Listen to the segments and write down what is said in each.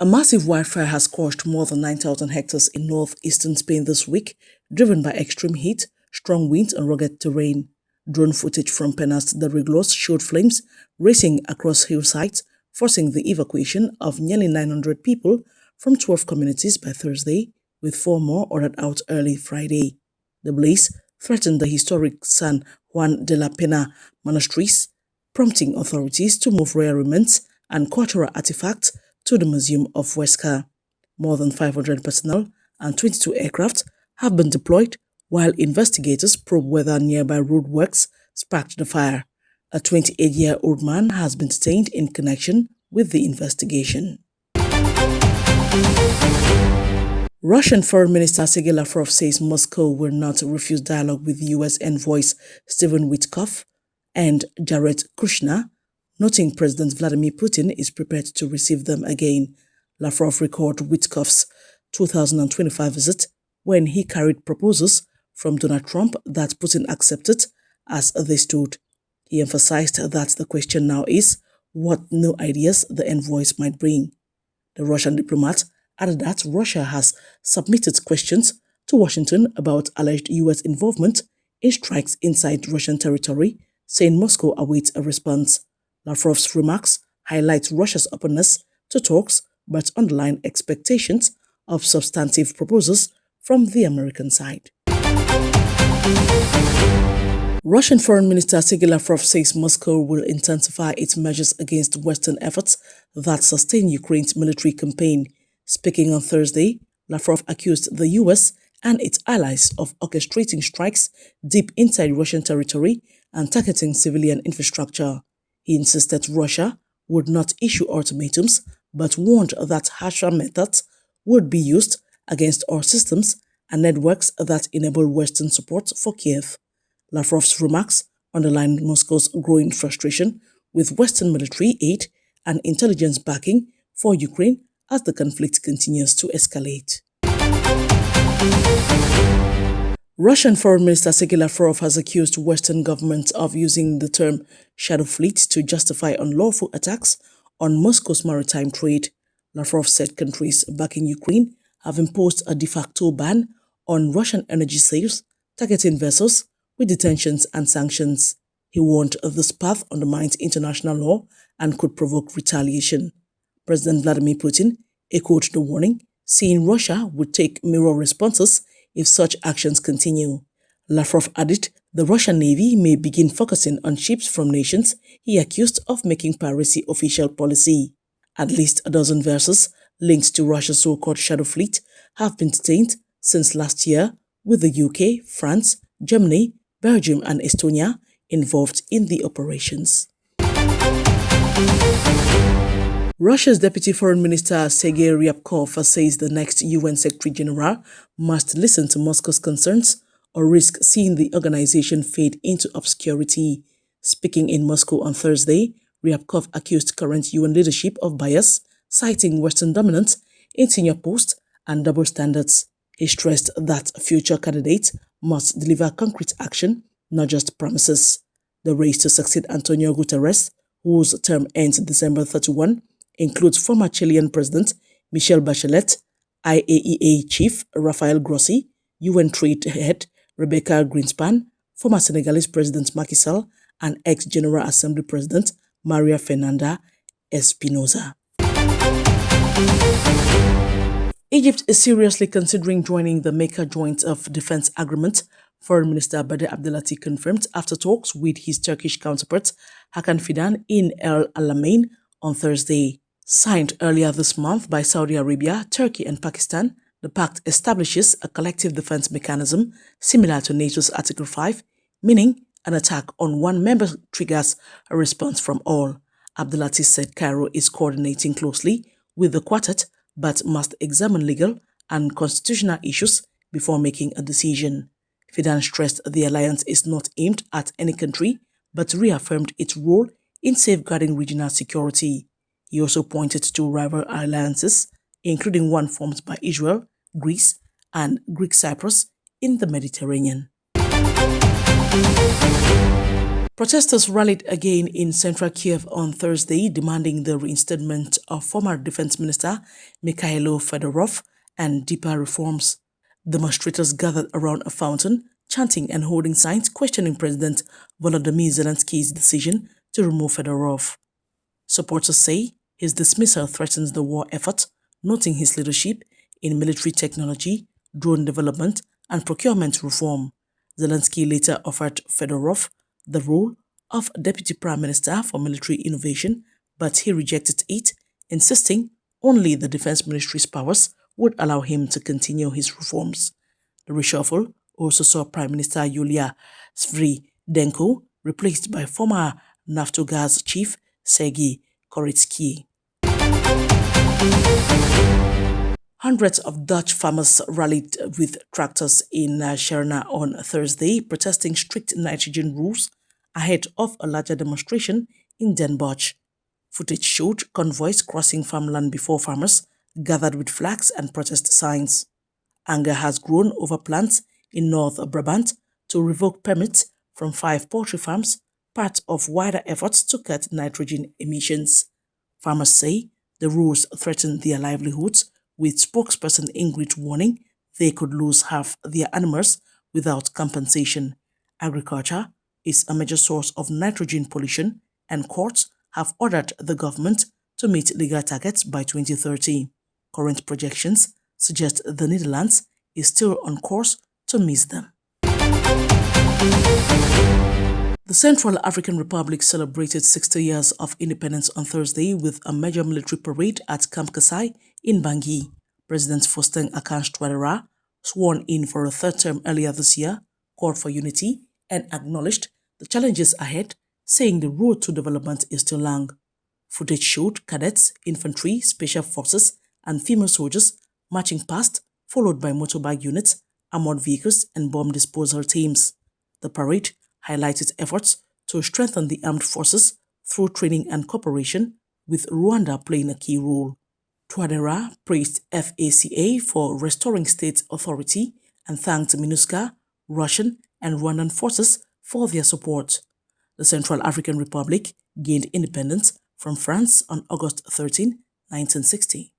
A massive wildfire has scorched more than 9,000 hectares in northeastern Spain this week, driven by extreme heat, strong winds and rugged terrain. Drone footage from Penas de Riglos showed flames racing across hillsides, forcing the evacuation of nearly 900 people from 12 communities by Thursday, with 4 more ordered out early Friday. The blaze threatened the historic San Juan de la Pena monasteries, prompting authorities to move royal remains and cultural artifacts to the Museum of Huesca. More than 500 personnel and 22 aircraft have been deployed, while investigators probe whether nearby roadworks sparked the fire. A 28-year-old man has been detained in connection with the investigation. Russian Foreign Minister Sergei Lavrov says Moscow will not refuse dialogue with U.S. envoys Stephen Witkoff and Jared Kushner, noting President Vladimir Putin is prepared to receive them again. Lavrov recalled Witkoff's 2025 visit when he carried proposals from Donald Trump that Putin accepted as they stood. He emphasized that the question now is what new ideas the envoys might bring. The Russian diplomat added that Russia has submitted questions to Washington about alleged U.S. involvement in strikes inside Russian territory, saying Moscow awaits a response. Lavrov's remarks highlight Russia's openness to talks but underline expectations of substantive proposals from the American side. Russian Foreign Minister Sergei Lavrov says Moscow will intensify its measures against Western efforts that sustain Ukraine's military campaign. Speaking on Thursday, Lavrov accused the U.S. and its allies of orchestrating strikes deep inside Russian territory and targeting civilian infrastructure. He insisted Russia would not issue ultimatums, but warned that harsher methods would be used against all systems and networks that enable Western support for Kyiv. Lavrov's remarks underlined Moscow's growing frustration with Western military aid and intelligence backing for Ukraine as the conflict continues to escalate. Russian Foreign Minister Sergei Lavrov has accused Western governments of using the term shadow fleet to justify unlawful attacks on Moscow's maritime trade. Lavrov said countries backing Ukraine have imposed a de facto ban on Russian energy sales, targeting vessels with detentions and sanctions. He warned this path undermines international law and could provoke retaliation. President Vladimir Putin echoed the warning, saying Russia would take mirror responses if such actions continue. Lavrov added the Russian Navy may begin focusing on ships from nations he accused of making piracy official policy. At least a dozen vessels linked to Russia's so-called shadow fleet have been detained since last year, with the UK, France, Germany, Belgium and Estonia involved in the operations. Russia's Deputy Foreign Minister Sergei Ryabkov says the next UN Secretary-General must listen to Moscow's concerns or risk seeing the organization fade into obscurity. Speaking in Moscow on Thursday, Ryabkov accused current UN leadership of bias, citing Western dominance in senior posts and double standards. He stressed that future candidates must deliver concrete action, not just promises. The race to succeed Antonio Guterres, whose term ends December 31, includes former Chilean President Michelle Bachelet, IAEA Chief Rafael Grossi, UN Trade Head Rebecca Greenspan, former Senegalese President Macky Sall, and ex-General Assembly President Maria Fernanda Espinosa. Egypt is seriously considering joining the Mecca Defense Agreement, Foreign Minister Badr Abdelatif confirmed after talks with his Turkish counterpart Hakan Fidan in El Alamein on Thursday. Signed earlier this month by Saudi Arabia, Turkey and Pakistan, the pact establishes a collective defense mechanism similar to NATO's Article 5, meaning an attack on one member triggers a response from all. Abdelatif said Cairo is coordinating closely with the quartet but must examine legal and constitutional issues before making a decision. Fidan stressed the alliance is not aimed at any country but reaffirmed its role in safeguarding regional security. He also pointed to rival alliances, including one formed by Israel, Greece, and Greek Cyprus in the Mediterranean. Protesters rallied again in central Kyiv on Thursday, demanding the reinstatement of former Defense Minister Mykhailo Fedorov and deeper reforms. Demonstrators gathered around a fountain, chanting and holding signs questioning President Volodymyr Zelensky's decision to remove Fedorov. Supporters say his dismissal threatens the war effort, noting his leadership in military technology, drone development, and procurement reform. Zelensky later offered Fedorov the role of Deputy Prime Minister for Military Innovation, but he rejected it, insisting only the Defense Ministry's powers would allow him to continue his reforms. The reshuffle also saw Prime Minister Yulia Sviridenko replaced by former Naftogaz chief Sergei Koretsky. Hundreds of Dutch farmers rallied with tractors in Sherna on Thursday, protesting strict nitrogen rules ahead of a larger demonstration in Den Bosch. Footage showed convoys crossing farmland before farmers gathered with flags and protest signs. Anger has grown over plans in North Brabant to revoke permits from 5 poultry farms, part of wider efforts to cut nitrogen emissions. Farmers say the rules threaten their livelihoods, with spokesperson Ingrid warning they could lose half their animals without compensation. Agriculture is a major source of nitrogen pollution, and courts have ordered the government to meet legal targets by 2030. Current projections suggest the Netherlands is still on course to miss them. The Central African Republic celebrated 60 years of independence on Thursday with a major military parade at Camp Kasai in Bangui. President Faustin Archange Touadéra, sworn in for a third term earlier this year, called for unity and acknowledged the challenges ahead, saying the road to development is still long. Footage showed cadets, infantry, special forces, and female soldiers marching past, followed by motorbike units, armored vehicles, and bomb disposal teams. The parade highlighted efforts to strengthen the armed forces through training and cooperation, with Rwanda playing a key role. Touadéra praised FACA for restoring state authority and thanked MINUSCA, Russian, and Rwandan forces for their support. The Central African Republic gained independence from France on August 13, 1960.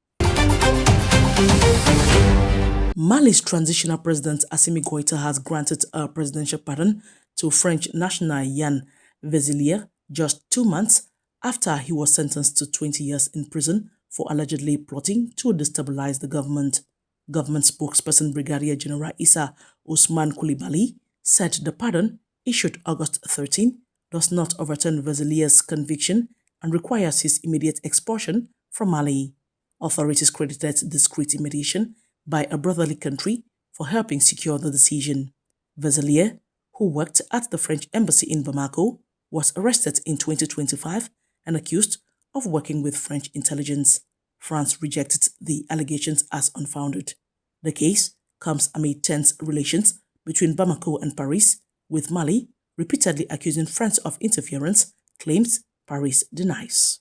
Mali's transitional president Assimi Goita has granted a presidential pardon to French national Yann Veselye just 2 months after he was sentenced to 20 years in prison for allegedly plotting to destabilize the government. Government spokesperson Brigadier General Issa Ousmane Coulibaly said the pardon, issued August 13, does not overturn Veselye's conviction and requires his immediate expulsion from Mali. Authorities credited discreet mediation by a brotherly country for helping secure the decision. Veselye, who worked at the French embassy in Bamako, was arrested in 2025 and accused of working with French intelligence. France rejected the allegations as unfounded. The case comes amid tense relations between Bamako and Paris, with Mali repeatedly accusing France of interference, claims Paris denies.